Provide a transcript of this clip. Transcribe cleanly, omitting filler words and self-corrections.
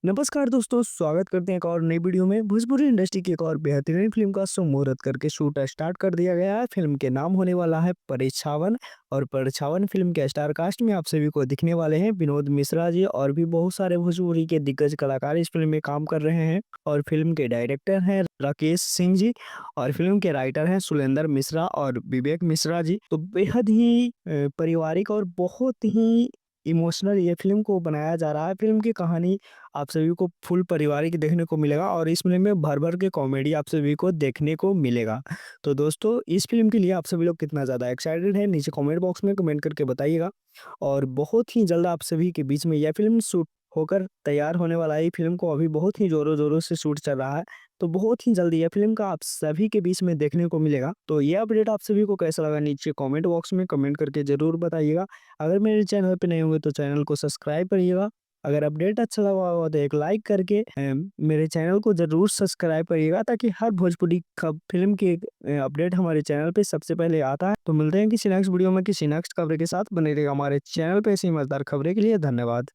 नमस्कार दोस्तों, स्वागत करते हैं एक और नई वीडियो में। भोजपुरी इंडस्ट्री की एक और बेहतरीन फिल्म का मुहूर्त करके शूट स्टार्ट कर दिया गया है। फिल्म के नाम होने वाला है परछावन। और परछावन फिल्म के स्टार कास्ट में आप सभी को दिखने वाले हैं विनोद मिश्रा जी, और भी बहुत सारे भोजपुरी के दिग्गज कलाकार इस फिल्म में काम कर रहे हैं। और फिल्म के डायरेक्टर हैं राकेश सिंह जी, और फिल्म के राइटर हैं सुलेंदर मिश्रा और विवेक मिश्रा जी। तो बेहद ही पारिवारिक और बहुत ही इमोशनल ये फिल्म को बनाया जा रहा है। फिल्म की कहानी आप सभी को फुल पारिवारिक देखने को मिलेगा, और इस फ़िल्म में भर-भर के कॉमेडी आप सभी को देखने को मिलेगा। तो दोस्तों, इस फ़िल्म के लिए आप सभी लोग कितना ज़्यादा एक्साइटेड हैं, नीचे कमेंट बॉक्स में कमेंट करके बताइएगा। और बहुत ही जल्द आप सभी के बीच में यह फ़िल्म शूट होकर तैयार होने वाला है। ये फ़िल्म को अभी बहुत ही ज़ोरों-ज़ोरों से शूट चल रहा है। तो बहुत ही जल्दी यह फ़िल्म का आप सभी के बीच में देखने को मिलेगा। तो ये अपडेट आप सभी को कैसा लगा, नीचे कमेंट बॉक्स में कमेंट करके ज़रूर बताइएगा। अगर मेरे चैनल पे नए होंगे तो चैनल को सब्सक्राइब करिएगा। अगर अपडेट अच्छा लगा हो तो एक लाइक करके मेरे चैनल को ज़रूर सब्सक्राइब करिएगा, ताकि हर भोजपुरी खब फ़िल्म की अपडेट हमारे चैनल पे सबसे पहले आता है। तो मिलते हैं किसी नेक्स्ट वीडियो में किसी नेक्स्ट खबर के साथ। बने रहिएगा हमारे चैनल पे ऐसी ही मज़ेदार खबरें के लिए। धन्यवाद।